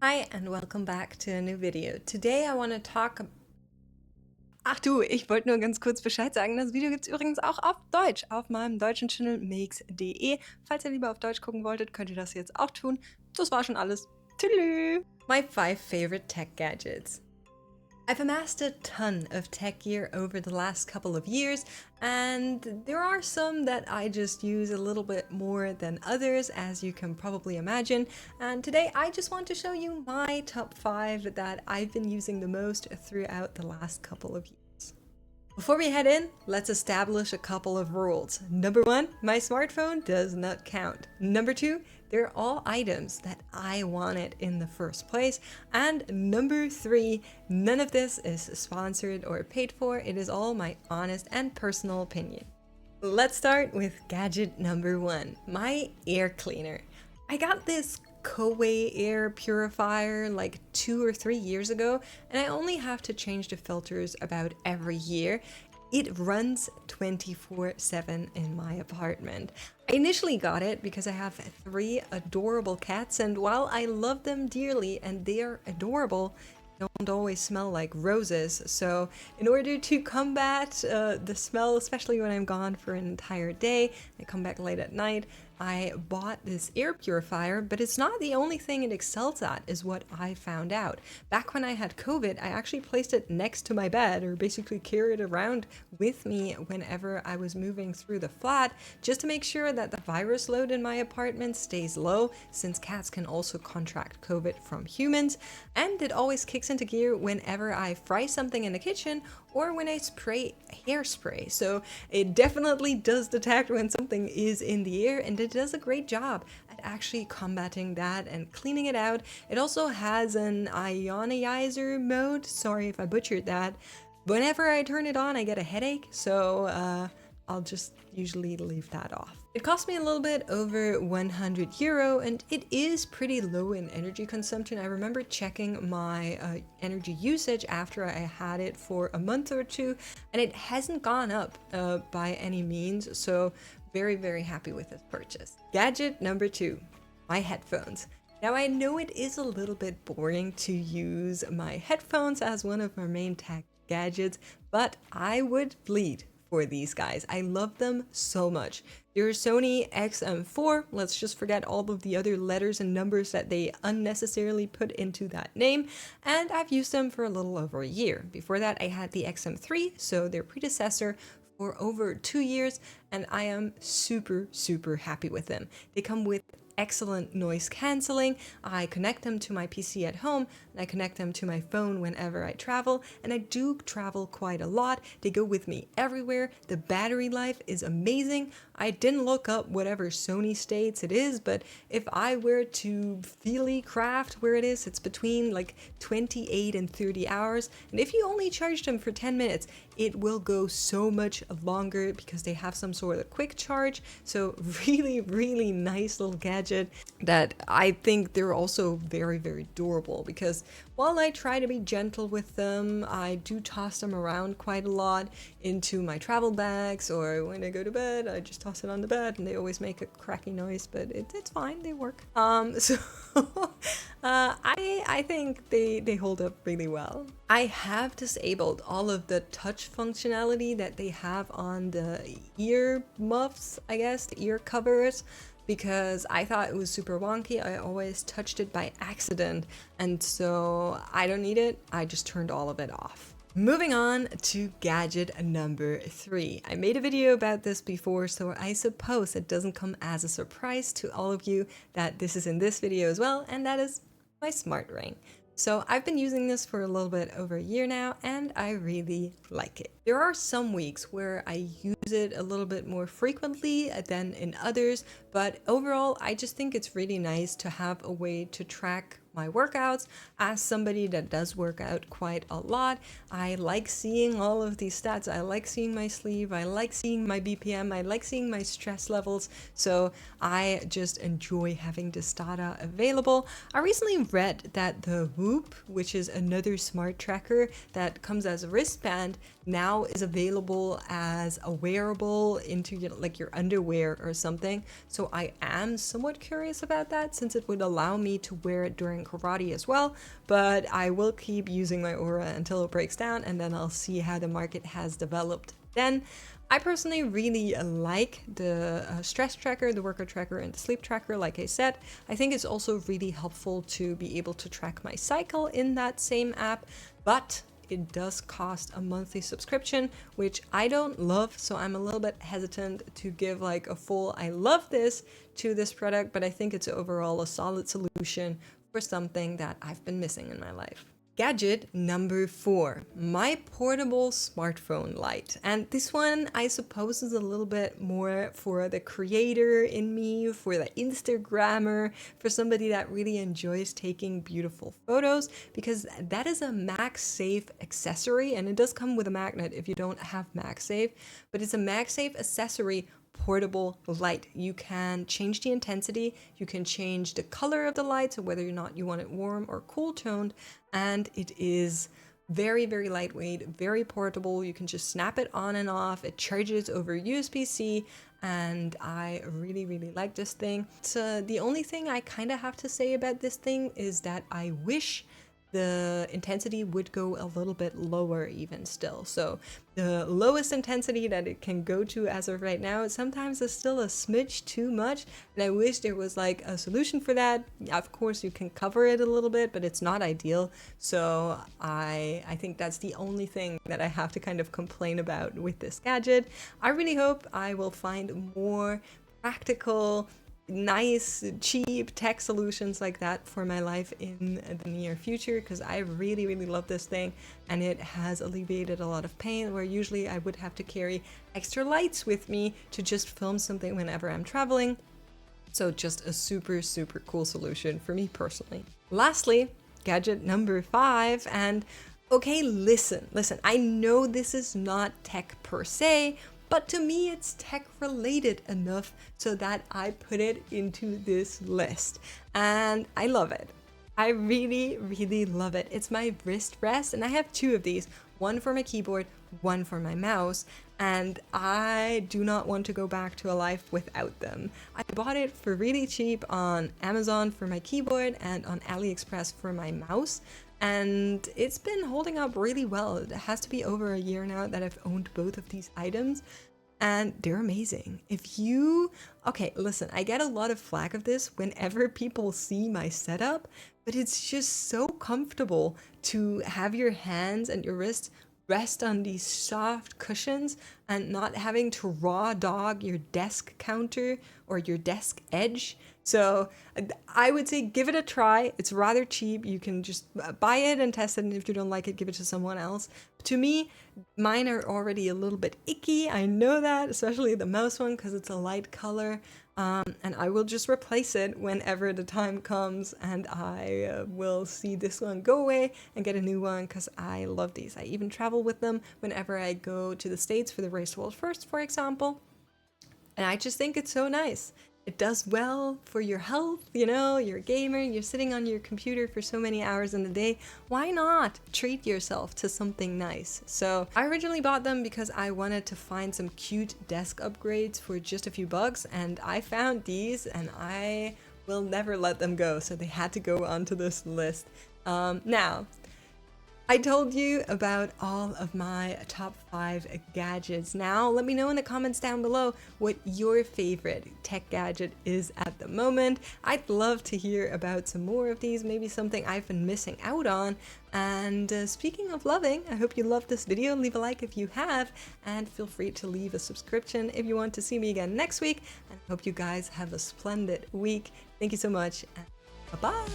Hi and welcome back to a new video. Today I want to talk. Ach du, ich wollte nur ganz kurz Bescheid sagen. Das Video gibt es übrigens auch auf Deutsch auf meinem deutschen Channel mix.de. Falls ihr lieber auf Deutsch gucken wolltet, könnt ihr das jetzt auch tun. Das war schon alles. Tschüss! My 5 favorite tech gadgets. I've amassed a ton of tech gear over the last couple of years, and there are some that I just use a little bit more than others, as you can probably imagine. And today I just want to show you my top 5 that I've been using the most throughout the last couple of years. Before we head in, let's establish a couple of rules. Number 1, my smartphone does not count. Number 2, they're all items that I wanted in the first place. And number 3, none of this is sponsored or paid for. It is all my honest and personal opinion. Let's start with gadget number 1, my air cleaner. I got this Coway air purifier like 2 or 3 years ago, and I only have to change the filters about every year. It runs 24/7 in my apartment. I initially got it because I have 3 adorable cats, and while I love them dearly and they are adorable, they don't always smell like roses. So in order to combat the smell, especially when I'm gone for an entire day, I come back late at night, I bought this air purifier, but it's not the only thing it excels at, is what I found out. Back when I had COVID, I actually placed it next to my bed, or basically carried it around with me whenever I was moving through the flat, just to make sure that the virus load in my apartment stays low, since cats can also contract COVID from humans. And it always kicks into gear whenever I fry something in the kitchen or when I spray hairspray. So it definitely does detect when something is in the air, and it does a great job at actually combating that and cleaning it out. It also has an ionizer mode. Sorry if I butchered that. Whenever I turn it on, I get a headache, so I'll just usually leave that off. It cost me a little bit over €100, and it is pretty low in energy consumption. I remember checking my energy usage after I had it for a month or two, and it hasn't gone up by any means, so very, very happy with this purchase. Gadget number 2, my headphones. Now I know it is a little bit boring to use my headphones as one of our main tech gadgets, but I would bleed for these guys. I love them so much. They're Sony XM4. Let's just forget all of the other letters and numbers that they unnecessarily put into that name. And I've used them for a little over a year. Before that, I had the XM3, so their predecessor, for over 2 years, and I am super, super happy with them. They come with excellent noise cancelling. I connect them to my PC at home, and I connect them to my phone whenever I travel, and I do travel quite a lot. They go with me everywhere. The battery life is amazing. I didn't look up whatever Sony states it is, but if I were to feely craft where it is, it's between like 28 and 30 hours. And if you only charge them for 10 minutes, it will go so much longer because they have some sort of quick charge. So really, really nice little gadget that I think they're also very, very durable, because while I try to be gentle with them, I do toss them around quite a lot into my travel bags, or when I go to bed, I just toss it on the bed, and they always make a cracky noise, but it's fine, they work. I think they hold up really well. I have disabled all of the touch functionality that they have on the ear muffs, I guess, the ear covers, because I thought it was super wonky. I always touched it by accident, and so I don't need it. I just turned all of it off. Moving on to gadget number 3. I made a video about this before, so I suppose it doesn't come as a surprise to all of you that this is in this video as well, and that is my smart ring. So I've been using this for a little bit over a year now, and I really like it. There are some weeks where I use it a little bit more frequently than in others, but overall I just think it's really nice to have a way to track my workouts. As somebody that does work out quite a lot, I like seeing all of these stats. I like seeing my sleep, I like seeing my BPM, I like seeing my stress levels, so I just enjoy having this data available. I recently read that the Whoop, which is another smart tracker that comes as a wristband, now is available as a wearable into your underwear or something. So I am somewhat curious about that, since it would allow me to wear it during karate as well. But I will keep using my Oura until it breaks down, and then I'll see how the market has developed then. I personally really like the stress tracker, the workout tracker, and the sleep tracker, like I said. I think it's also really helpful to be able to track my cycle in that same app, but it does cost a monthly subscription, which I don't love, so I'm a little bit hesitant to give like a full I love this to this product, but I think it's overall a solid solution for something that I've been missing in my life. Gadget number 4, my portable smartphone light. And this one, I suppose, is a little bit more for the creator in me, for the Instagrammer, for somebody that really enjoys taking beautiful photos, because that is a MagSafe accessory, and it does come with a magnet if you don't have MagSafe, but it's a MagSafe accessory portable light. You can change the intensity, you can change the color of the light, so whether or not you want it warm or cool toned, and it is very, very lightweight, very portable. You can just snap it on and off. It charges over USB-C, and I really, really like this thing. So the only thing I kind of have to say about this thing is that I wish the intensity would go a little bit lower even still. So the lowest intensity that it can go to as of right now sometimes is still a smidge too much, and I wish there was like a solution for that. Of course you can cover it a little bit, but it's not ideal. So I think that's the only thing that I have to kind of complain about with this gadget. I really hope I will find more practical, nice, cheap tech solutions like that for my life in the near future, because I really, really love this thing, and it has alleviated a lot of pain where usually I would have to carry extra lights with me to just film something whenever I'm traveling. So just a super, super cool solution for me personally. Lastly, gadget number 5, and okay, listen, I know this is not tech per se, but to me it's tech related enough so that I put it into this list, and I love it. I really, really love it. It's my wrist rest, and I have 2 of these, one for my keyboard, one for my mouse, and I do not want to go back to a life without them. I bought it for really cheap on Amazon for my keyboard and on AliExpress for my mouse, and it's been holding up really well. It has to be over a year now that I've owned both of these items, and they're amazing. Okay, listen, I get a lot of flack of this whenever people see my setup, but it's just so comfortable to have your hands and your wrists rest on these soft cushions and not having to raw dog your desk counter or your desk edge. So I would say give it a try. It's rather cheap. You can just buy it and test it, and if you don't like it, give it to someone else. To me, mine are already a little bit icky. I know that, especially the mouse one, because it's a light color. And I will just replace it whenever the time comes, and I will see this one go away and get a new one, because I love these. I even travel with them whenever I go to the States for the Race to World First, for example. And I just think it's so nice. It does well for your health, you're a gamer, you're sitting on your computer for so many hours in the day. Why not treat yourself to something nice? So I originally bought them because I wanted to find some cute desk upgrades for just a few bucks, and I found these, and I will never let them go. So they had to go onto this list. Now, I told you about all of my top 5 gadgets. Now, let me know in the comments down below what your favorite tech gadget is at the moment. I'd love to hear about some more of these, maybe something I've been missing out on. And speaking of loving, I hope you loved this video. Leave a like if you have, and feel free to leave a subscription if you want to see me again next week. And I hope you guys have a splendid week. Thank you so much, and bye-bye.